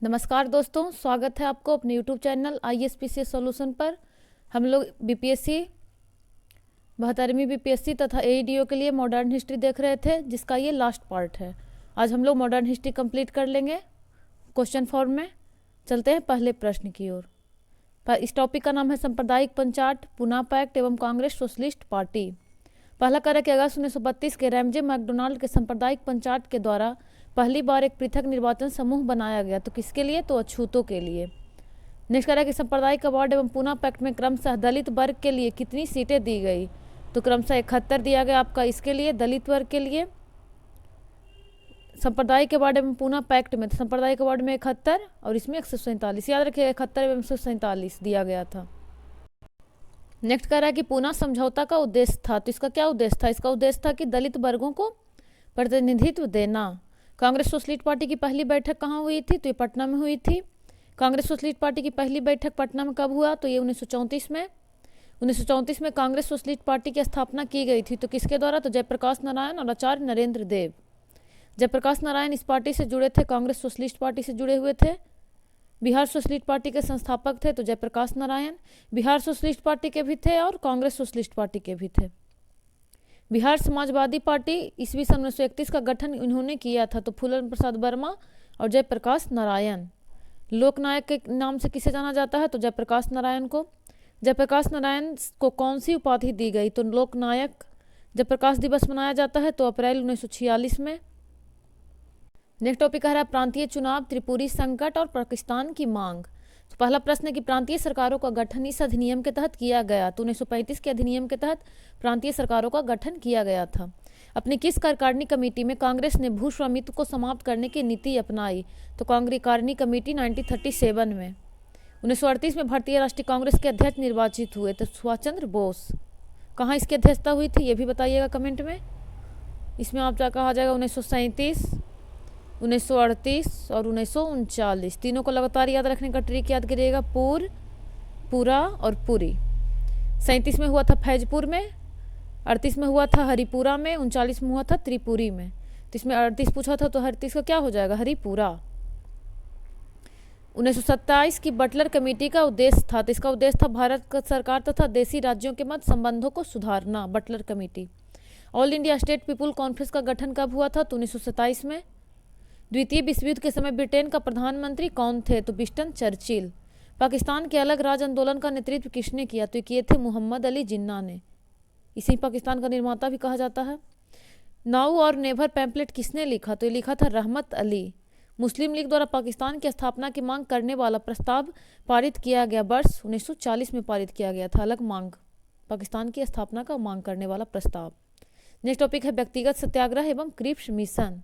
नमस्कार दोस्तों, स्वागत है आपको अपने YouTube चैनल ISPC सॉल्यूशन पर। हम लोग बीपीएससी 72वीं बीपीएससी तथा एईडीओ के लिए मॉडर्न हिस्ट्री देख रहे थे, जिसका ये लास्ट पार्ट है। आज हम लोग मॉडर्न हिस्ट्री कंप्लीट कर लेंगे क्वेश्चन फॉर्म में। चलते हैं पहले प्रश्न की ओर। इस टॉपिक का नाम है सांप्रदायिक पंचाट, पुना पैक्ट एवं कांग्रेस सोशलिस्ट पार्टी। पहला कार्य कि अगस्त 1932 के रैमजे मैकडोनाल्ड के सांप्रदायिक पंचाट के द्वारा पहली बार एक पृथक निर्वाचन समूह बनाया गया। तो किसके लिए? तो अछूतों के लिए। नेक्स्ट कार्य कि सांप्रदायिक अवार्ड एवं पुना पैक्ट में क्रमशः दलित वर्ग के लिए कितनी सीटें दी गई? तो क्रमशः 71 दिया गया आपका इसके लिए, दलित वर्ग के लिए। सांप्रदायिक अवार्ड एवं पुना पैक्ट में, तो सांप्रदायिक अवार्ड में 71 और इसमें 147, याद रखिएगा 71 एवं 147 दिया गया था। नेक्स्ट कह रहा है कि पूना समझौता का उद्देश्य था। तो इसका क्या उद्देश्य था? इसका उद्देश्य था कि दलित वर्गों को प्रतिनिधित्व देना। कांग्रेस सोशलिस्ट पार्टी की पहली बैठक कहाँ हुई थी? तो ये पटना में हुई थी। कांग्रेस सोशलिस्ट पार्टी की पहली बैठक पटना में कब हुआ? तो ये 1934 में। 1934 में कांग्रेस सोशलिस्ट पार्टी की स्थापना की गई थी। तो किसके द्वारा? तो जयप्रकाश नारायण और आचार्य नरेंद्र देव। जयप्रकाश नारायण इस पार्टी से जुड़े थे, कांग्रेस सोशलिस्ट पार्टी से जुड़े हुए थे। बिहार सोशलिस्ट पार्टी के संस्थापक थे तो जयप्रकाश नारायण। बिहार सोशलिस्ट पार्टी के भी थे और कांग्रेस सोशलिस्ट पार्टी के भी थे। बिहार समाजवादी पार्टी ईस्वी सन 1931 का गठन इन्होंने किया था। तो फूलन प्रसाद वर्मा और जयप्रकाश नारायण। लोकनायक के नाम से किसे जाना जाता है? तो जयप्रकाश नारायण को। जयप्रकाश नारायण को कौन सी उपाधि दी गई? तो लोकनायक। जयप्रकाश दिवस मनाया जाता है तो अप्रैल 1946 में। नेक्स्ट टॉपिक है प्रांतीय चुनाव, त्रिपुरी संकट और पाकिस्तान की मांग। तो पहला प्रश्न है कि प्रांतीय सरकारों का गठन इस अधिनियम के तहत किया गया। तो 1935 के अधिनियम के तहत प्रांतीय सरकारों का गठन किया गया था। अपनी किस कार्यकारिणी कमेटी में कांग्रेस ने भू स्वामित्व को समाप्त करने की नीति अपनाई? तो कार्यकारिणी कमेटी 1937 में। 1938 में भारतीय राष्ट्रीय कांग्रेस के अध्यक्ष निर्वाचित हुए तो सुभाष चंद्र बोस। कहाँ इसकी अध्यक्षता हुई थी ये भी बताइएगा कमेंट में। इसमें आप कहा जाएगा 1937, 1938 और 1939। तीनों को लगातार याद रखने का ट्रिक याद करिएगा, पूरा और पूरी। 37 में हुआ था फैजपुर में, 38 में हुआ था हरिपुरा में, 39 में हुआ था त्रिपुरी में। तो इसमें 38 पूछा था तो 38 का क्या हो जाएगा? हरिपुरा। 1927 की बटलर कमेटी का उद्देश्य था। तो इसका उद्देश्य था भारत सरकार तथा देशी राज्यों के मध्य संबंधों को सुधारना। Butler committee. All India state people conference का गठन कब हुआ था? तो 1927 में। द्वितीय विश्व युद्ध के समय ब्रिटेन का प्रधानमंत्री कौन थे? तो विंस्टन चर्चिल। पाकिस्तान के अलग राज्य आंदोलन का नेतृत्व किसने किया? तो किए थे मोहम्मद अली जिन्ना ने। इसी पाकिस्तान का निर्माता भी कहा जाता है। नाउ और नेवर पैम्पलेट किसने लिखा? तो ये लिखा था रहमत अली। मुस्लिम लीग द्वारा पाकिस्तान की स्थापना की मांग करने वाला प्रस्ताव पारित किया गया वर्ष 1940 में पारित किया गया था। अलग मांग, पाकिस्तान की स्थापना का मांग करने वाला प्रस्ताव। नेक्स्ट टॉपिक है व्यक्तिगत सत्याग्रह एवं क्रिप्स मिशन।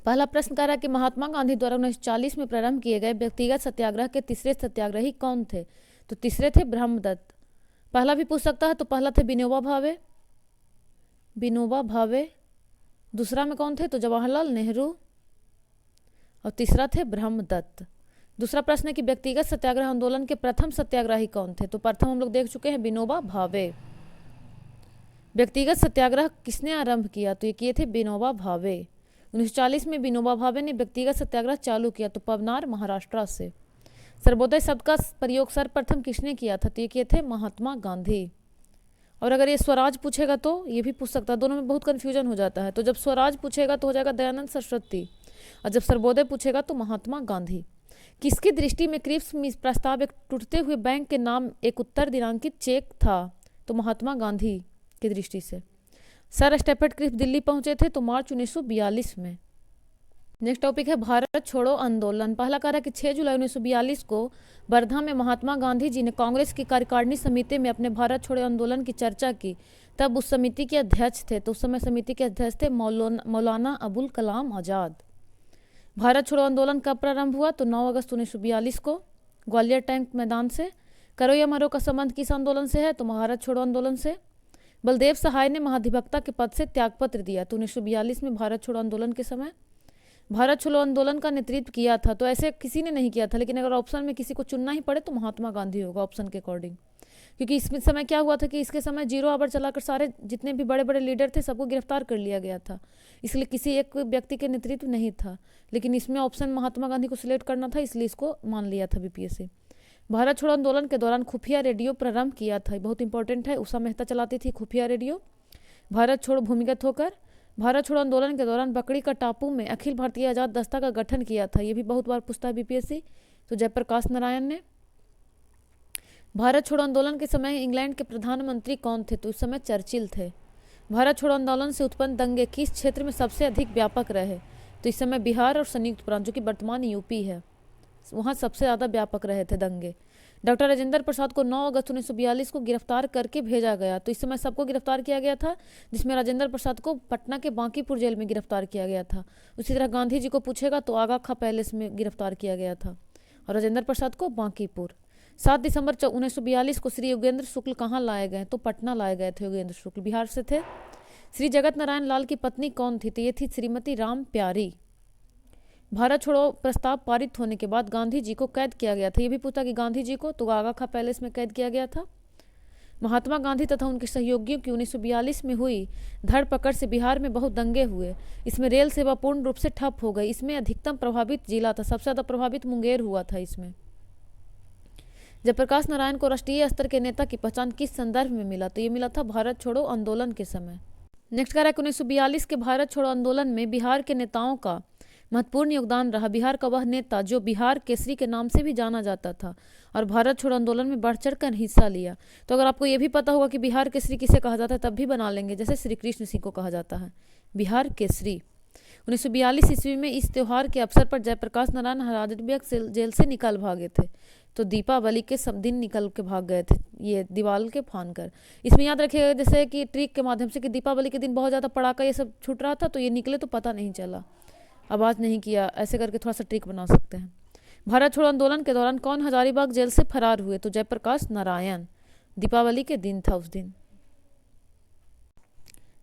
पहला प्रश्न कह रहा है कि महात्मा गांधी द्वारा 1940 में प्रारंभ किए गए व्यक्तिगत सत्याग्रह के तीसरे सत्याग्रही कौन थे? तो तीसरे थे ब्रह्मदत्त। पहला भी पूछ सकता है तो पहला थे विनोबा भावे। विनोबा भावे। दूसरा में कौन थे? तो जवाहरलाल नेहरू। और तीसरा थे ब्रह्मदत्त। दूसरा प्रश्न है कि व्यक्तिगत सत्याग्रह आंदोलन के प्रथम सत्याग्रही कौन थे? तो प्रथम हम लोग देख चुके हैं विनोबा भावे। व्यक्तिगत सत्याग्रह किसने आरंभ किया? तो ये किए थे विनोबा भावे। 1940 में विनोबा भावे ने व्यक्तिगत सत्याग्रह चालू किया तो पवनार महाराष्ट्र से। सर्वोदय शब्द का प्रयोग सर्वप्रथम किसने किया था? तो ये किए थे महात्मा गांधी। और अगर ये स्वराज पूछेगा तो ये भी पूछ सकता है, दोनों में बहुत कन्फ्यूजन हो जाता है। तो जब स्वराज पूछेगा तो हो जाएगा दयानंद सरस्वती, और जब सर्वोदय पूछेगा तो महात्मा गांधी। किसकी दृष्टि में क्रिप्स प्रस्ताव एक टूटते हुए बैंक के नाम एक उत्तर दिनांकित चेक था? तो महात्मा गांधी की दृष्टि से। सर स्टेफर्ड क्रिप्स दिल्ली पहुंचे थे तो मार्च 1942 में। नेक्स्ट टॉपिक है भारत छोड़ो आंदोलन। पहला कह रहा है कि 6 जुलाई 1942 को वर्धा में महात्मा गांधी जी ने कांग्रेस की कार्यकारिणी समिति में अपने भारत छोड़ो आंदोलन की चर्चा की। तब उस समिति के अध्यक्ष थे, तो उस समय समिति के अध्यक्ष थे मौलाना अबुल कलाम आज़ाद। भारत छोड़ो आंदोलन कब प्रारंभ हुआ? तो 9 अगस्त 1942 को ग्वालियर टैंक मैदान से। करो या मरो का संबंध किस आंदोलन से है? तो भारत छोड़ो आंदोलन से। बलदेव सहाय ने महाधिवक्ता के पद से त्यागपत्र दिया। तो 1942 में भारत छोड़ो आंदोलन के समय भारत छोड़ो आंदोलन का नेतृत्व किया था। तो ऐसे किसी ने नहीं किया था, लेकिन अगर ऑप्शन में किसी को चुनना ही पड़े तो महात्मा गांधी होगा ऑप्शन के अकॉर्डिंग। क्योंकि इसमें समय क्या हुआ था कि इसके समय 0 आवर चलाकर सारे जितने भी बड़े बड़े लीडर थे सबको गिरफ्तार कर लिया गया था, इसलिए किसी एक व्यक्ति के नेतृत्व नहीं था। लेकिन इसमें ऑप्शन महात्मा गांधी को सिलेक्ट करना था, इसलिए इसको मान लिया था बीपीएससी। भारत छोड़ो आंदोलन के दौरान खुफिया रेडियो प्रारंभ किया था, बहुत इंपॉर्टेंट है, उषा मेहता चलाती थी खुफिया रेडियो। भारत छोड़ो भूमिगत होकर भारत छोड़ो आंदोलन के दौरान बकरी का टापू में अखिल भारतीय आजाद दस्ता का गठन किया था, ये भी बहुत बार पूछता है बीपीएससी, तो जयप्रकाश नारायण ने। भारत छोड़ो आंदोलन के समय इंग्लैंड के प्रधानमंत्री कौन थे, तो उस समय चर्चिल थे। भारत छोड़ो आंदोलन से उत्पन्न दंगे किस क्षेत्र में सबसे अधिक व्यापक रहे, तो इस समय बिहार और संयुक्त प्रांत जो कि वर्तमान यूपी है, वहाँ सबसे ज़्यादा व्यापक रहे थे दंगे। डॉक्टर राजेंद्र प्रसाद को 9 अगस्त 1942 को गिरफ्तार करके भेजा गया, तो इस समय सबको गिरफ्तार किया गया था, जिसमें राजेंद्र प्रसाद को पटना के बांकीपुर जेल में गिरफ्तार किया गया था। उसी तरह गांधी जी को पूछेगा तो आगा खां पैलेस में गिरफ्तार किया गया था, और राजेंद्र प्रसाद को बांकीपुर। 7 दिसंबर 1942 को श्री योगेंद्र शुक्ल कहाँ लाए गए, तो पटना लाए गए थे। योगेंद्र शुक्ल बिहार से थे। श्री जगत नारायण लाल की पत्नी कौन थी, तो ये थी श्रीमती राम प्यारी। भारत छोड़ो प्रस्ताव पारित होने के बाद गांधी जी को कैद किया गया था, ये भी पूछा कि गांधी जी को, तो आगा खां पैलेस में कैद किया गया था। महात्मा गांधी तथा उनके सहयोगियों की 1942 में हुई धरपकड़ से बिहार में बहुत दंगे हुए, इसमें रेल सेवा पूर्ण रूप से ठप हो गई। इसमें अधिकतम प्रभावित जिला था, सबसे ज़्यादा प्रभावित मुंगेर हुआ था। इसमें जयप्रकाश नारायण को राष्ट्रीय स्तर के नेता की पहचान किस संदर्भ में मिला, तो ये मिला था भारत छोड़ो आंदोलन के समय। नेक्स्ट कह रहा है कि 1942 के भारत छोड़ो आंदोलन में बिहार के नेताओं का महत्वपूर्ण योगदान रहा। बिहार का वह नेता जो बिहार केसरी के नाम से भी जाना जाता था और भारत छोड़ो आंदोलन में बढ़ चढ़ कर हिस्सा लिया। तो अगर आपको ये भी पता होगा कि बिहार केसरी किसे कहा जाता है तब भी बना लेंगे, जैसे श्री कृष्ण सिंह को कहा जाता है बिहार केसरी। 1942 ईस्वी में इस त्यौहार के अवसर पर जयप्रकाश नारायण हजारीबाग जेल से निकल भागे थे, तो दीपावली के सब दिन निकल के भाग गए थे, ये दीवाल के फान कर। इसमें याद रखिएगा जैसे कि ट्रिक के माध्यम से कि दीपावली के दिन बहुत ज़्यादा पटाखा ये सब छूट रहा था, तो ये निकले तो पता नहीं चला, आवाज़ नहीं किया, ऐसे करके थोड़ा सा ट्रिक बना सकते हैं। भारत छोड़ो आंदोलन के दौरान कौन हजारीबाग जेल से फरार हुए, तो जयप्रकाश नारायण। दीपावली के दिन था उस दिन।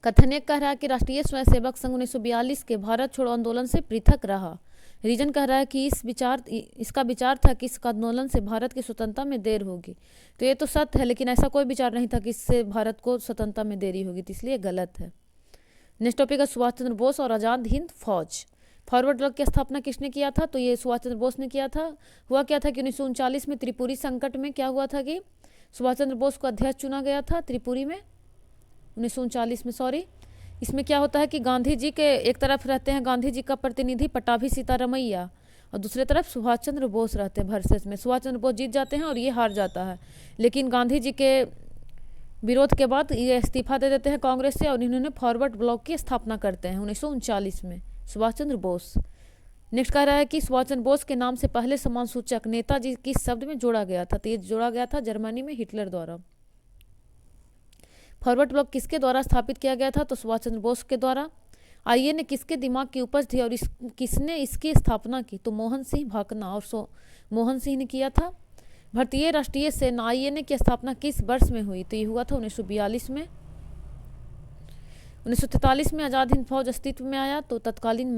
कथन एक कह रहा है कि राष्ट्रीय स्वयंसेवक संघ 1942 के भारत छोड़ो आंदोलन से पृथक रहा। रीजन कह रहा है कि इसका विचार था कि इस आंदोलन से भारत की स्वतंत्रता में देर होगी, तो ये तो सत्य है, लेकिन ऐसा कोई विचार नहीं था कि इससे भारत को स्वतंत्रता में देरी होगी, तो इसलिए गलत है। नेक्स्ट टॉपिक है सुभाष चंद्र बोस और आज़ाद हिंद फौज। फॉरवर्ड ब्लॉक की स्थापना किसने किया था, तो ये सुभाष चंद्र बोस ने किया था। हुआ क्या था कि 1939 में त्रिपुरी संकट में क्या हुआ था कि सुभाष चंद्र बोस को अध्यक्ष चुना गया था त्रिपुरी में 1939 में, सॉरी। इसमें क्या होता है कि गांधी जी के एक तरफ रहते हैं गांधी जी का प्रतिनिधि पटाभी सीतारमैया और दूसरे तरफ सुभाष चंद्र बोस रहते हैं वर्सेस में। सुभाष चंद्र बोस जीत जाते हैं और ये हार जाता है, लेकिन गांधी जी के विरोध के बाद ये इस्तीफा दे देते हैं कांग्रेस से और इन्होंने फॉरवर्ड ब्लॉक की स्थापना करते हैं 1939 में सुभाष चंद्र बोस। नेक्स्ट कह रहा है कि सुभाष चंद्र बोस के नाम से पहले सम्मान सूचक नेताजी किस शब्द में जोड़ा गया था, तो ये जोड़ा गया था जर्मनी में हिटलर द्वारा। फॉरवर्ड ब्लॉक किसके द्वारा स्थापित किया गया था, तो सुभाष चंद्र बोस के द्वारा। आईए ने किसके दिमाग की उपज थी और किसने इसकी स्थापना की, तो मोहन सिंह भाकना और मोहन सिंह ने किया था। भारतीय राष्ट्रीय सेना आईएनए की स्थापना किस वर्ष में हुई, तो ये हुआ था 1942 में। 1943 में आज़ाद हिंद फौज अस्तित्व में आया, तो तत्कालीन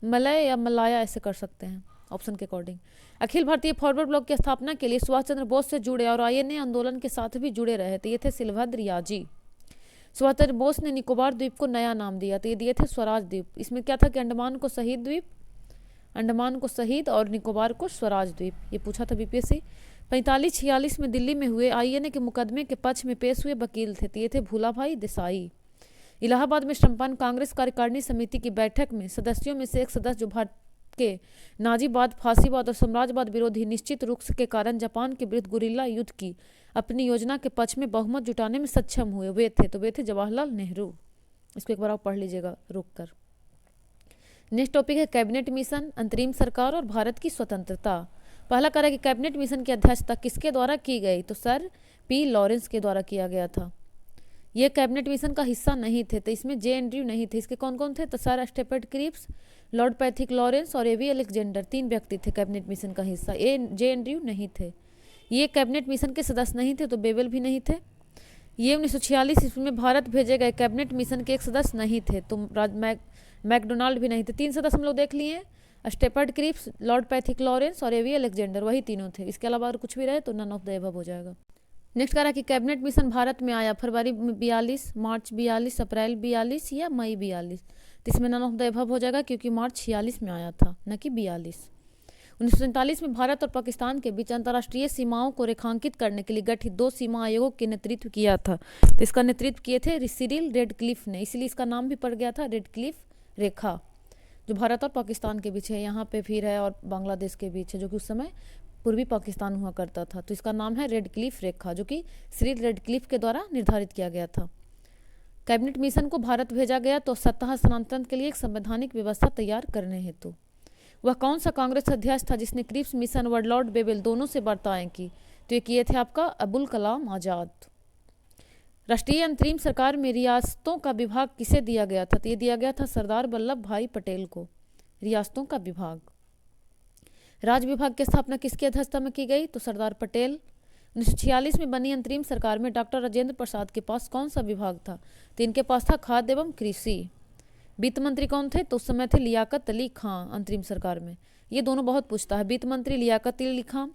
मलय या मलाया ऐसे कर सकते हैं ऑप्शन के according. Akhil Bharatiya forward block की स्थापना के लिए सुभाष चंद्र बोस से जुड़े और आईएनए आंदोलन के साथ भी जुड़े रहे थे, ये थे सिलभद्र याजी। सुभाष चंद्र बोस ने निकोबार द्वीप को नया नाम दिया, तो ये दिए थे स्वराज द्वीप। इसमें क्या था कि अंडमान को शहीद और निकोबार को स्वराज द्वीप, ये पूछा था बीपीएससी। 45-46 में दिल्ली में हुए आईएनए के मुकदमे के पक्ष में पेश हुए वकील थे, तो ये थे भूलाभाई देसाई। इलाहाबाद में संपन्न कांग्रेस कार्यकारिणी समिति की बैठक में सदस्यों में से एक सदस्य जो भारत के नाजीवाद, फांसीवाद और साम्राज्यवाद विरोधी निश्चित रुख के कारण जापान के विरुद्ध गुरिल्ला युद्ध की अपनी योजना के पक्ष में बहुमत जुटाने में सक्षम हुए, वे थे जवाहरलाल नेहरू। इसको एक बार आप पढ़ लीजिएगा रुक कर। नेक्स्ट टॉपिक है कैबिनेट मिशन, अंतरिम सरकार और भारत की स्वतंत्रता। पहला कह रहा है कि कैबिनेट मिशन की अध्यक्षता किसके द्वारा की गई, तो सर पी लॉरेंस के द्वारा किया गया था। ये कैबिनेट मिशन का हिस्सा नहीं थे, तो इसमें जे एंड्रयू नहीं थे। इसके कौन कौन थे, तो sir Stafford Cripps, Lord Pethick Lawrence और एवी अलेक्जेंडर, 3 व्यक्ति थे कैबिनेट मिशन का हिस्सा। जे एंड्रयू नहीं थे। ये कैबिनेट मिशन के सदस्य नहीं थे, तो बेबल भी नहीं थे। ये 1946 ईस्वी में भारत भेजे गए कैबिनेट मिशन के एक सदस्य नहीं थे, तो मैकडोनाल्ड भी नहीं थे। 3 सदस्य हम लोग देख लिए, स्टेपर्ड क्रिप्स, लॉर्ड पैथिक लॉरेंस और एवी अलेक्जेंडर, वही तीनों थे। इसके अलावा अगर कुछ भी रहे तो नन ऑफ द एबव हो जाएगा। नेक्स्ट कह रहा है कि कैबिनेट मिशन भारत में आया फरवरी 42, मार्च 42, अप्रैल 42 या मई 42। तो इसमें नन ऑफ द एबव हो जाएगा क्योंकि मार्च 46 में आया था, न कि 42। 1947 में भारत और पाकिस्तान के बीच अंतर्राष्ट्रीय सीमाओं को रेखांकित करने के लिए गठित 2 सीमा आयोगों के नेतृत्व किया था। तो इसका नेतृत्व किए थे सिरिल रेडक्लिफ ने, इसलिए इसका नाम भी पड़ गया था रेडक्लिफ रेखा, जो भारत और पाकिस्तान के बीच है। यहाँ पे फिर है और बांग्लादेश के बीच है, जो कि उस समय पूर्वी पाकिस्तान हुआ करता था। तो इसका नाम है रेडक्लिफ रेखा, जो कि सिरिल रेडक्लिफ के द्वारा निर्धारित किया गया था। कैबिनेट मिशन को भारत भेजा गया तो सत्ता हस्तांतरण के लिए एक संवैधानिक व्यवस्था तैयार करने हेतु। वह कौन सा कांग्रेस अध्यक्ष था जिसने क्रिप्स मिशन व लॉर्ड बेवेल दोनों से वार्ताएं की? तो ये किए थे आपका अबुल कलाम आजाद। राष्ट्रीय अंतरिम सरकार में रियासतों का विभाग किसे दिया गया था? तो ये दिया गया था सरदार वल्लभ भाई पटेल को, रियासतों का विभाग। राज्य विभाग की स्थापना किसकी अध्यक्षता में की गई? तो सरदार पटेल। 1946 में बनी अंतरिम सरकार में डॉक्टर राजेंद्र प्रसाद के पास कौन सा विभाग था? तो इनके पास था खाद्य एवं कृषि। वित्त मंत्री कौन थे? तो उस समय थे लियाकत अली खां अंतरिम सरकार में। ये दोनों बहुत पूछता है, वित्त मंत्री लियाकत अली खां,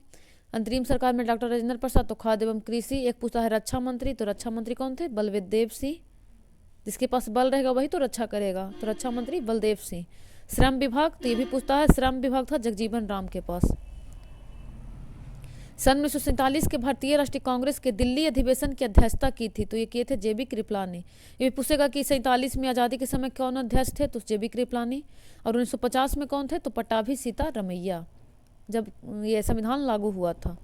अंतरिम सरकार में डॉक्टर राजेंद्र प्रसाद तो खाद्य एवं कृषि। एक पूछता है रक्षा मंत्री, तो रक्षा मंत्री कौन थे? बलदेव देव सिंह। जिसके पास बल रहेगा वही तो रक्षा करेगा, तो रक्षा मंत्री बलदेव सिंह। श्रम विभाग, तो ये भी पूछता है, श्रम विभाग था जगजीवन राम के पास। सन 1947 के भारतीय राष्ट्रीय कांग्रेस के दिल्ली अधिवेशन की अध्यक्षता की थी, तो ये किए थे जेबी कृपलानी। ये भी पूछेगा कि 47 में आज़ादी के समय कौन अध्यक्ष थे? तो जेबी कृपलानी। और 1950 में कौन थे? तो पट्टाभी सीतारमैया, जब ये संविधान लागू हुआ था।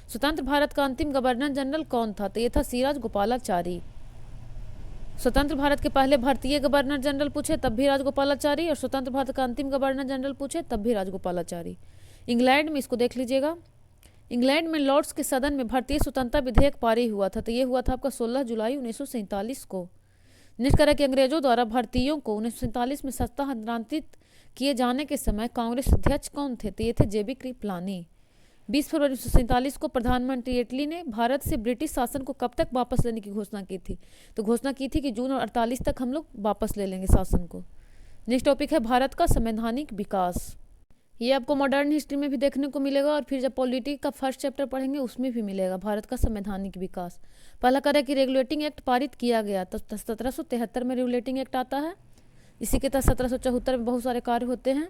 स्वतंत्र भारत का अंतिम गवर्नर जनरल कौन था? तो ये था सी राजगोपालाचारी। स्वतंत्र भारत के पहले भारतीय गवर्नर जनरल पूछे तब भी राजगोपालाचारी, और स्वतंत्र भारत का अंतिम गवर्नर जनरल पूछे तब भी राजगोपालाचारी। इंग्लैंड में, इसको देख लीजिएगा, इंग्लैंड में लॉर्ड्स के सदन में भारतीय स्वतंत्रता विधेयक पारित हुआ था। तो ये हुआ था आपका 16 जुलाई 1947 को। नेक्स्ट करा कि अंग्रेजों द्वारा भारतीयों को 1947 में सत्ता हस्तांतरित किए जाने के समय कांग्रेस अध्यक्ष कौन थे? तो ये थे जेबी कृपलानी। 20 फरवरी 1947 को प्रधानमंत्री एटली ने भारत से ब्रिटिश शासन को कब तक वापस लेने की घोषणा की थी? तो घोषणा की थी कि जून 48 तक हम लोग वापस ले लेंगे शासन को। नेक्स्ट टॉपिक है भारत का संवैधानिक विकास। ये आपको मॉडर्न हिस्ट्री में भी देखने को मिलेगा और फिर जब पॉलिटी का फर्स्ट चैप्टर पढ़ेंगे उसमें भी मिलेगा भारत का संवैधानिक विकास। पहला करें कि रेगुलेटिंग एक्ट पारित किया गया, तो 1773 में रेगुलेटिंग एक्ट आता है। इसी के तहत 1774 में बहुत सारे कार्य होते हैं।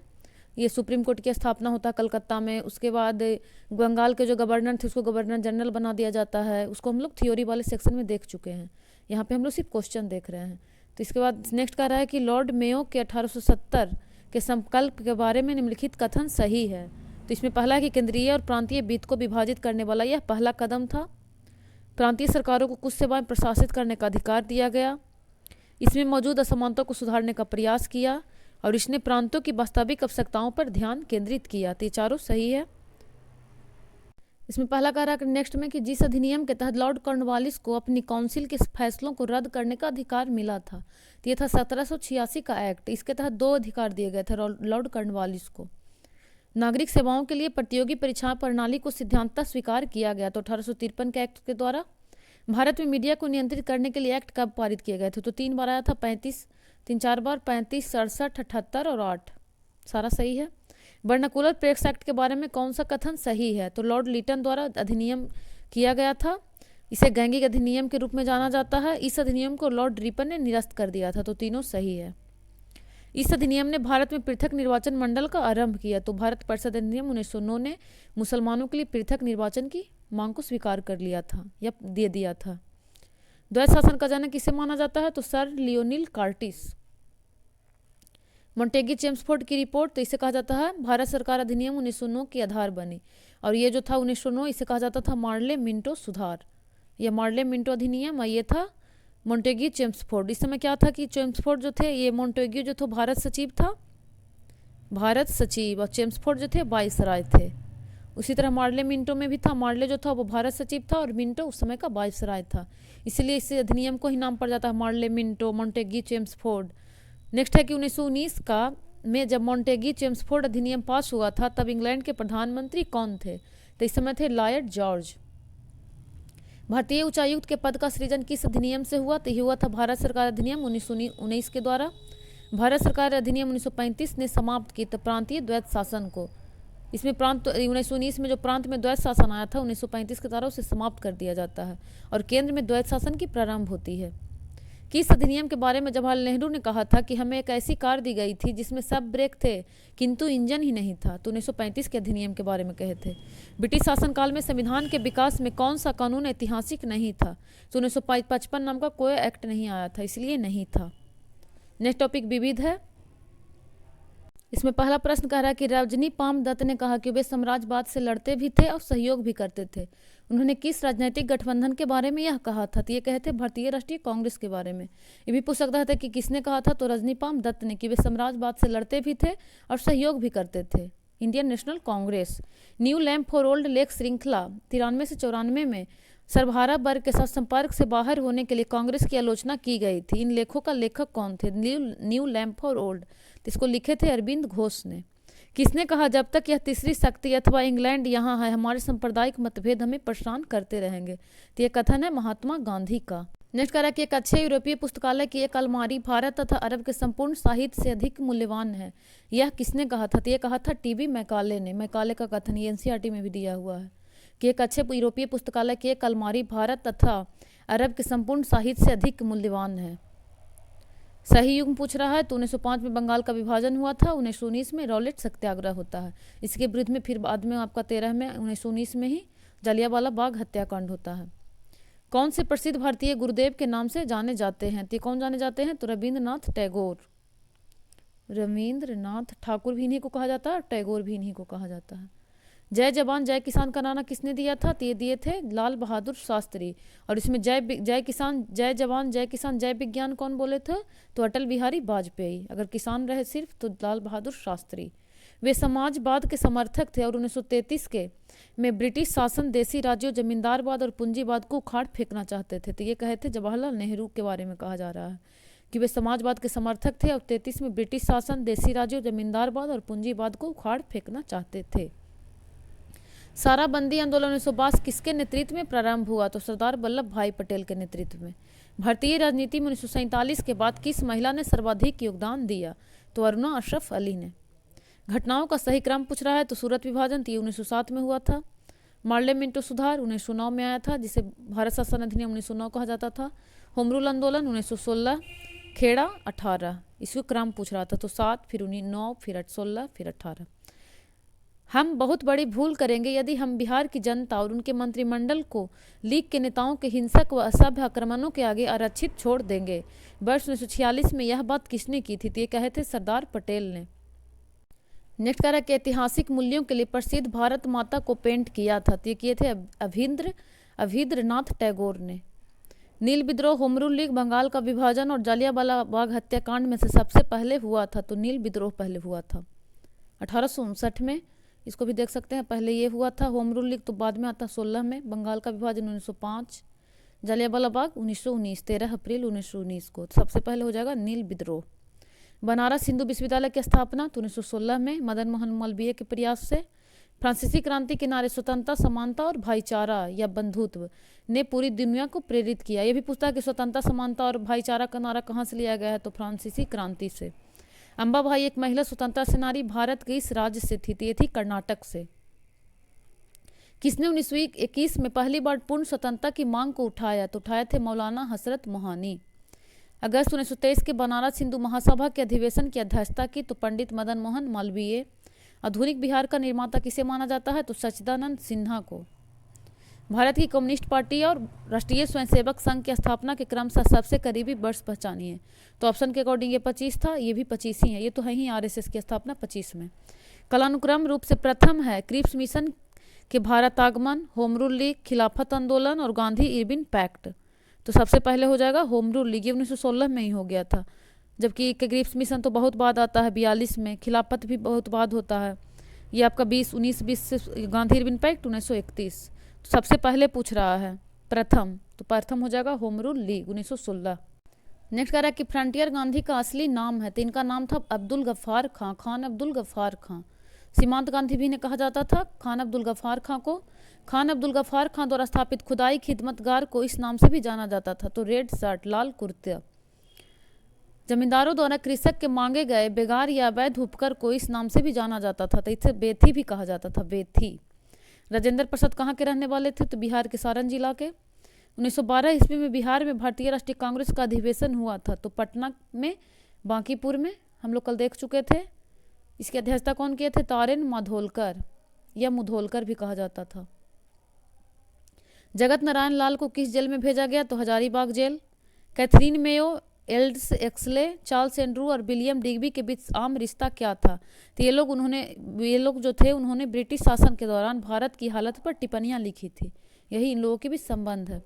ये सुप्रीम कोर्ट की स्थापना होता है कलकत्ता में। उसके बाद बंगाल के जो गवर्नर थे उसको गवर्नर जनरल बना दिया जाता है। उसको हम लोग थ्योरी वाले सेक्शन में देख चुके हैं, यहाँ पे हम लोग सिर्फ क्वेश्चन देख रहे हैं। तो इसके बाद नेक्स्ट कह रहा है कि लॉर्ड मेयो के 1870 के संकल्प के बारे में निम्नलिखित कथन सही है। तो इसमें पहला है कि केंद्रीय और प्रांतीय वित्त को विभाजित करने वाला यह पहला कदम था। प्रांतीय सरकारों को कुछ सेवाएं प्रशासित करने का अधिकार दिया गया। इसमें मौजूद असमानता को सुधारने का प्रयास किया और इसने प्रांतों की वास्तविक आवश्यकताओं पर ध्यान केंद्रित किया। तो ये चारों सही है। इसमें पहला कह रहा है नेक्स्ट में कि जिस अधिनियम के तहत लॉर्ड कॉर्नवालिस को अपनी काउंसिल के फैसलों को रद्द करने का अधिकार मिला था, तो ये था 1786 का एक्ट। इसके तहत 2 अधिकार दिए गए थे लॉर्ड कॉर्नवालिस को। नागरिक सेवाओं के लिए प्रतियोगी परीक्षा प्रणाली को सिद्धांततः स्वीकार किया गया, तो 1853 के एक्ट के द्वारा। भारत में मीडिया को नियंत्रित करने के लिए एक्ट कब पारित किए गए थे? तो 3 बार आया था, 35, 3-4 बार, 35, 67, 78 और 8, सारा सही है। वर्नाकुलर प्रेस एक्ट के बारे में कौन सा कथन सही है? तो लॉर्ड लिटन द्वारा अधिनियम किया गया था। इसे गैंगिक अधिनियम के रूप में जाना जाता है। इस अधिनियम को लॉर्ड रिपन ने निरस्त कर दिया था, तो तीनों सही है। इस अधिनियम ने भारत में पृथक निर्वाचन मंडल का आरंभ किया, तो भारत परिषद अधिनियम 1909 ने मुसलमानों के लिए पृथक निर्वाचन की मांग को स्वीकार कर लिया था या दे दिया था। द्वैध शासन का जनक किसे माना जाता है? तो सर लियोनिल कार्टिस। मोंटेगी चेम्सफोर्ड की रिपोर्ट, तो इसे कहा जाता है भारत सरकार अधिनियम 1909 के आधार बनी। और ये जो था 1909, इसे कहा जाता था मार्ले मिंटो सुधार या मार्ले मिंटो अधिनियम। और ये था मोंटेगी चेम्सफोर्ड। इस समय क्या था कि चेम्सफोर्ड जो थे, ये मोंटेगी जो था भारत सचिव था, भारत सचिव, और चेम्सफोर्ड जो थे वाइसराय थे। उसी तरह मार्ले मिंटो में भी था, मार्ले जो था वो भारत सचिव था और मिंटो उस समय का वाइसराय था। इसलिए इस अधिनियम को ही नाम पड़ जाता है मार्ले मिंटो, मोंटेगी चेम्सफोर्ड। नेक्स्ट है कि 1919 का में जब मोंटेगी चेम्सफोर्ड अधिनियम पास हुआ था तब इंग्लैंड के प्रधानमंत्री कौन थे? तो इस समय थे लॉयड जॉर्ज। भारतीय उच्चायुक्त के पद का सृजन किस अधिनियम से हुआ? तो ये हुआ था भारत सरकार अधिनियम 1919 के द्वारा। भारत सरकार अधिनियम 1935 ने समाप्त की प्रांतीय द्वैत शासन को। इसमें प्रांत 1919 में जो प्रांत में द्वैत शासन आया था 1935 के द्वारा उसे समाप्त कर दिया जाता है और केंद्र में द्वैत शासन की प्रारंभ होती है। किस अधिनियम के बारे में जवाहरलाल नेहरू ने कहा था कि हमें एक ऐसी कार दी गई थी जिसमें सब ब्रेक थे किंतु इंजन ही नहीं था, तो 1935 के अधिनियम के बारे में कहे थे। ब्रिटिश शासनकाल में संविधान के विकास में कौन सा कानून ऐतिहासिक नहीं था, तो 1955 नाम का कोई एक्ट नहीं आया था, इसलिए नहीं था। नेक्स्ट टॉपिक विविध है। इसमें पहला प्रश्न कह रहा है कि रजनी पाम दत्त ने कहा कि वे साम्राज्यवाद से लड़ते भी थे और सहयोग भी करते थे। उन्होंने किस राजनीतिक गठबंधन के बारे में यह कहा था, तो ये कहे थे भारतीय राष्ट्रीय कांग्रेस के बारे में। ये भी पूछ सकता था कि किसने कहा था, तो रजनी पाम दत्त ने, कि वे साम्राज्यवाद से लड़ते भी थे और सहयोग भी करते थे। Indian national Congress. New lamp for old lake श्रृंखला 93 से 94 में सर्वहारा वर्ग के साथ संपर्क से बाहर होने के लिए कांग्रेस की आलोचना की गई थी। इन लेखों का लेखक कौन थे? न्यू लैंप फॉर ओल्ड, इसको लिखे थे अरविंद घोष ने। किसने कहा जब तक यह तीसरी शक्ति अथवा इंग्लैंड यहाँ है हमारे सांप्रदायिक मतभेद हमें परेशान करते रहेंगे, तो यह कथन है महात्मा गांधी का। नेक्स्ट कह रहा है कि एक अच्छे यूरोपीय पुस्तकालय की एक अलमारी भारत तथा अरब के संपूर्ण साहित्य से अधिक मूल्यवान है, यह किसने कहा था? तो यह कहा था टीबी मैकाले ने। मैकाले का कथन ये एनसीईआरटी में भी दिया हुआ है कि एक अच्छे यूरोपीय पुस्तकालय की एक अलमारी भारत तथा अरब के संपूर्ण साहित्य से अधिक मूल्यवान है। सही युग पूछ रहा है, तो 1905 में बंगाल का विभाजन हुआ था। 1919 में रॉलेट सत्याग्रह होता है। इसके विरुद्ध में फिर बाद में आपका 13 में 1919 में ही जलियांवाला बाग हत्याकांड होता है। कौन से प्रसिद्ध भारतीय गुरुदेव के नाम से जाने जाते हैं? तो कौन जाने जाते हैं? तो रविंद्रनाथ टैगोर। रविंद्रनाथ ठाकुर भी इन्हीं को कहा जाता है और टैगोर भी इन्हीं को कहा जाता है। जय जवान जय किसान का नारा किसने दिया था? तो ये दिए थे लाल बहादुर शास्त्री। और इसमें जय किसान जय जवान जय किसान जय विज्ञान कौन बोले थे? तो अटल बिहारी वाजपेयी। अगर किसान रहे सिर्फ तो लाल बहादुर शास्त्री। वे समाजवाद के समर्थक थे और 1933 के में ब्रिटिश शासन देसी राज्यों जमींदारवाद और पूंजीवाद को उखाड़ फेंकना चाहते थे। तो ये कहे थे जवाहरलाल नेहरू के बारे में कहा जा रहा है कि वे समाजवाद के समर्थक थे और 33 में ब्रिटिश शासन देसी राज्यों जमींदारवाद और पूंजीवाद को उखाड़ फेंकना चाहते थे। साराबंदी आंदोलन 1922 किसके नेतृत्व में प्रारंभ हुआ? तो सरदार वल्लभ भाई पटेल के नेतृत्व में। भारतीय राजनीति में 1947 के बाद किस महिला ने सर्वाधिक योगदान दिया? तो अरुणा अशरफ अली ने। घटनाओं का सही क्रम पूछ रहा है, तो सूरत विभाजन 1907 में हुआ था। मार्ले मिंटो सुधार 1909 में आया था, जिसे भारत शासन अधिनियम 1909 कहा जाता था। होम रूल आंदोलन 1916, खेड़ा 18। इसको क्रम पूछ रहा था, तो 7 फिर 9 फिर 16 फिर 18। हम बहुत बड़ी भूल करेंगे यदि हम बिहार की जनता और उनके मंत्रिमंडल को लीग के नेताओं के हिंसक व असभ्य आक्रमणों के आगे आरक्षित छोड़ देंगे। वर्ष 1946 में यह बात किसने की थी? तो ये कहे थे सरदार पटेल ने। नेक्स्ट कह रहा है कि ऐतिहासिक मूल्यों के लिए प्रसिद्ध भारत माता को पेंट किया था, तो ये किए थे अभिंद्रनाथ टैगोर ने। नील विद्रोह, होम रूल लीग, बंगाल का विभाजन और जलियांवाला बाग हत्याकांड में से सबसे पहले हुआ था, तो नील विद्रोह पहले हुआ था 1859 में। इसको भी देख सकते हैं, पहले ये हुआ था होम रूल लीग, तो बाद में आता 16 में, बंगाल का विभाजन 1905, जलियांवाला बाग 1919 13 अप्रैल 1919 को। सबसे पहले हो जाएगा नील विद्रोह। बनारस हिंदू विश्वविद्यालय की स्थापना तो 1916 में मदन मोहन मालवीय के प्रयास से। फ्रांसीसी क्रांति के नारे स्वतंत्रता, समानता और भाईचारा या बंधुत्व ने पूरी दुनिया को प्रेरित किया। यह भी पूछता है कि स्वतंत्रता, समानता और भाईचारा का नारा कहाँ से लिया गया है? तो फ्रांसीसी क्रांति से। अंबाबाई एक महिला स्वतंत्रता सेनानी भारत के इस राज्य से थी, तो ये थी कर्नाटक से। किसने 1921 में पहली बार पूर्ण स्वतंत्रता की मांग को उठाया? तो उठाए थे मौलाना हसरत मोहानी। अगस्त 1923 के बनारस हिंदू महासभा के अधिवेशन की अध्यक्षता की तो पंडित मदन मोहन मालवीय। आधुनिक बिहार का निर्माता किसे माना जाता है? तो सच्चिदानंद सिन्हा को। भारत की कम्युनिस्ट पार्टी और राष्ट्रीय स्वयंसेवक संघ की स्थापना के क्रम से सबसे करीबी वर्ष पहचानिए। तो ऑप्शन के अकॉर्डिंग ये 25 था, ये भी 25 ही है, ये तो है ही आरएसएस की स्थापना 25 में। कालानुक्रम रूप से प्रथम है क्रिप्स मिशन के भारत आगमन, होम रूल लीग, खिलाफत आंदोलन और गांधी इरविन पैक्ट। तो सबसे पहले हो जाएगा होम रूल लीग, ये 1916 में ही हो गया था, जबकि क्रिप्स मिशन तो बहुत बाद आता है 42 में, खिलाफत भी बहुत बाद होता है, ये आपका 1920 से, गांधी इरविन पैक्ट 1931। तो सबसे पहले पूछ रहा है प्रथम, तो प्रथम हो जाएगा होम रूल लीग 1916। नेक्स्ट कह रहा है कि फ्रंटियर गांधी का असली नाम है, तो इनका नाम था अब्दुल गफ्फार खां, खान अब्दुल गफ्फार खां। सीमांत गांधी भी ने कहा जाता था खान अब्दुल गफ्फार खां को। खान अब्दुल गफ्फार खां द्वारा स्थापित खुदाई खिदमतगार को इस नाम से भी जाना जाता था, तो रेड शर्ट लाल कुर्ता। जमींदारों द्वारा कृषक के मांगे गए बेगार या अवैध उपकर को इस नाम से भी जाना जाता था, तो इसे बेथी भी कहा जाता था, बेथी। राजेंद्र प्रसाद कहाँ के रहने वाले थे? तो बिहार के सारण जिला के। 1912 ईस्वी में बिहार में भारतीय राष्ट्रीय कांग्रेस का अधिवेशन हुआ था, तो पटना में, बांकीपुर में, हम लोग कल देख चुके थे। इसकी अध्यक्षता कौन किए थे? तारेन माधोलकर या मुधोलकर भी कहा जाता था। जगत नारायण लाल को किस जेल में भेजा गया? तो Hazaribagh jail. Katherine Mayo, Aldous Huxley, Charles Andrew और विलियम डिग्बी के बीच आम रिश्ता क्या था? तो ये लोग जो थे उन्होंने ब्रिटिश शासन के दौरान भारत की हालत पर टिप्पणियां लिखी थी। यही इन लोगों के बीच संबंध है।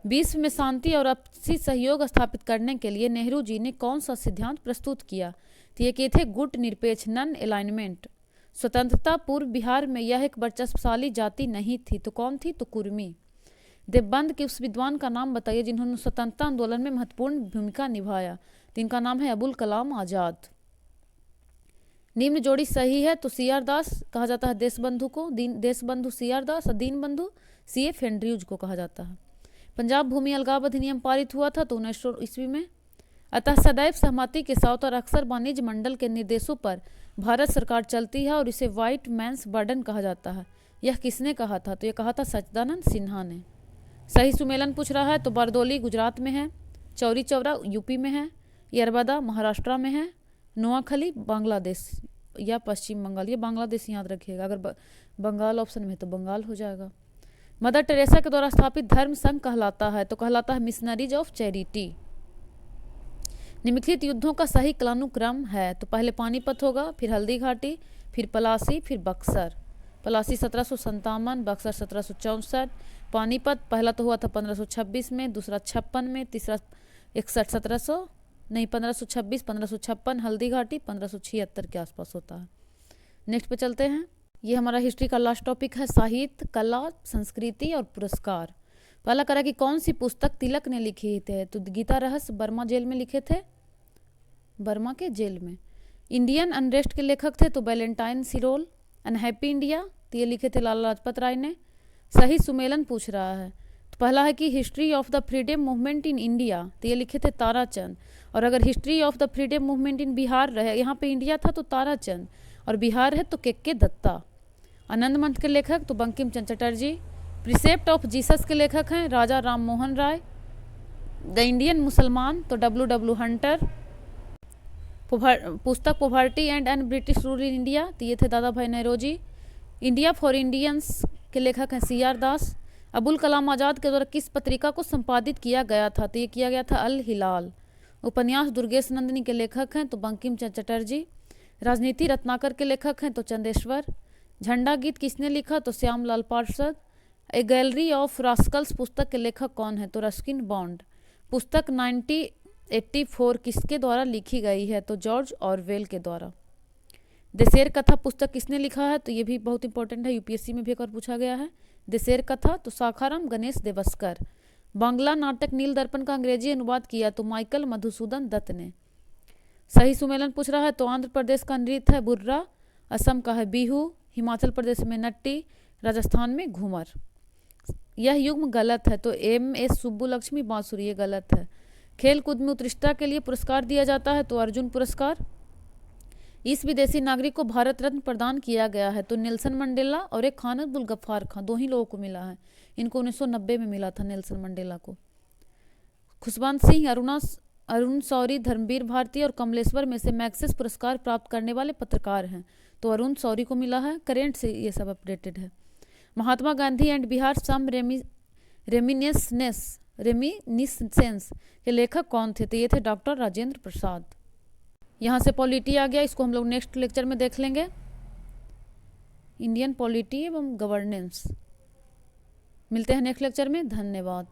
विश्व में शांति और आपसी सहयोग स्थापित करने के लिए नेहरू जी ने कौन सा सिद्धांत प्रस्तुत किया? तो ये किए थे गुट निरपेक्ष, नन अलाइनमेंट। स्वतंत्रता पूर्व बिहार में यह एक वर्चस्वशाली जाति नहीं थी, तो कौन थी? तो कुर्मी। देवबंद के उस विद्वान का नाम बताइए जिन्होंने स्वतंत्रता आंदोलन में महत्वपूर्ण भूमिका निभाया। तो इनका नाम है अबुल कलाम आजाद। निम्न जोड़ी सही है, तो सी आर दास कहा जाता है देशबंधु को, देशबंधु सी आर दास, और दीनबंधु सी एफ एंड्रयूज को कहा जाता है। पंजाब भूमि अलगाव अधिनियम पारित हुआ था तो 1900 ईस्वी में। अतः सदैव सहमति के साथ और अक्सर वाणिज्य मंडल के निर्देशों पर भारत सरकार चलती है और इसे व्हाइट मैंस बर्डन कहा जाता है। यह किसने कहा था? तो यह कहा था सच्चिदानंद सिन्हा ने। सही सुमेलन पूछ रहा है, तो बारदोली गुजरात में है, चौरी चौरा यूपी में है, यरबदा महाराष्ट्र में है, नोआखली बांग्लादेश या पश्चिम बंगाल। ये बांग्लादेश याद रखिएगा, अगर बंगाल ऑप्शन में है तो बंगाल हो जाएगा। मदर टेरेसा के द्वारा स्थापित धर्म संघ कहलाता है, तो कहलाता है मिशनरीज ऑफ चैरिटी। निम्नलिखित युद्धों का सही कालानुक्रम है, तो पहले पानीपत होगा, फिर हल्दी घाटी, फिर पलासी, फिर बक्सर। पलासी 1757, बक्सर 1764। पानीपत पहला तो हुआ था 1526 में, दूसरा 56 में, तीसरा 1526, 1556। हल्दी घाटी 1576 के आसपास होता है। नेक्स्ट पे चलते हैं। ये हमारा हिस्ट्री का लास्ट टॉपिक है, साहित्य, कला, संस्कृति और पुरस्कार। पहला करा कि कौन सी पुस्तक तिलक ने लिखी थे? तो गीता रहस्य बर्मा जेल में लिखे थे, बर्मा के जेल में। इंडियन अनरेस्ट के लेखक थे तो वैलेंटाइन सिरोल। अनहैप्पी इंडिया तो ये लिखे थे लाला लाजपत राय ने। सही सुमेलन पूछ रहा है, तो पहला है कि history of the freedom movement in India, तो ये लिखे थे ताराचंद। और अगर history of the freedom movement in Bihar रहे, यहाँ पे इंडिया था तो ताराचंद, और बिहार है तो के दत्ता। आनंद मंथ के लेखक तो Bankim Chandra Chatterjee. Precept of Jesus के लेखक हैं राजा राम मोहन राय। द इंडियन मुसलमान तो डब्ल्यू हंटर। पुस्तक poverty and un British rule in India तो ये थे दादा भाई नौरोजी। इंडिया फॉर इंडियंस के लेखक हैं सी आर दास। अबुल कलाम आज़ाद के द्वारा किस पत्रिका को संपादित किया गया था? तो ये किया गया था अल हिलाल। उपन्यास दुर्गेश नंदिनी के लेखक हैं तो बंकिम चंद्र चटर्जी। राजनीति रत्नाकर के लेखक हैं तो चंदेश्वर। झंडा गीत किसने लिखा? तो श्यामलाल पार्षद। ए गैलरी ऑफ रास्कल्स पुस्तक के लेखक कौन है? तो रस्किन बॉन्ड। पुस्तक 1984 किसके द्वारा लिखी गई है? तो जॉर्ज ऑरवेल के द्वारा। देशेर कथा पुस्तक किसने लिखा है? तो ये भी बहुत इंपॉर्टेंट है, यूपीएससी में भी एक बार पूछा गया है। देशेर कथा तो शाखाराम गणेश देवस्कर। बांग्ला नाटक नील दर्पण का अंग्रेजी अनुवाद किया तो माइकल मधुसूदन दत्त ने। सही सुमेलन पूछ रहा है, तो आंध्र प्रदेश का नृत्य है बुर्रा, असम का है बिहू, हिमाचल प्रदेश में नट्टी, राजस्थान में घूमर। यह युग्म गलत है, तो MS सुब्बुलक्ष्मी बांसुरी, ये गलत है। खेल कूद में उत्कृष्टता के लिए पुरस्कार दिया जाता है तो अर्जुन पुरस्कार। इस विदेशी नागरिक को भारत रत्न प्रदान किया गया है तो नेल्सन मंडेला और एक खान अब्दुल गफ्फार खां, दो ही लोगों को मिला है। इनको 1990 में मिला था नेल्सन मंडेला को। खुशवंत सिंह, अरुण शौरी, धर्मवीर भारती और कमलेश्वर में से मैग्सेस पुरस्कार प्राप्त करने वाले पत्रकार हैं तो अरुण शौरी को मिला है। करेंट से ये सब अपडेटेड है। Mahatma Gandhi and Bihar some reminiscence के लेखक कौन थे? तो ये थे डॉक्टर राजेंद्र प्रसाद। यहाँ से पॉलिटी आ गया, इसको हम लोग नेक्स्ट लेक्चर में देख लेंगे। इंडियन पॉलिटी एवं गवर्नेंस। मिलते हैं नेक्स्ट लेक्चर में, धन्यवाद।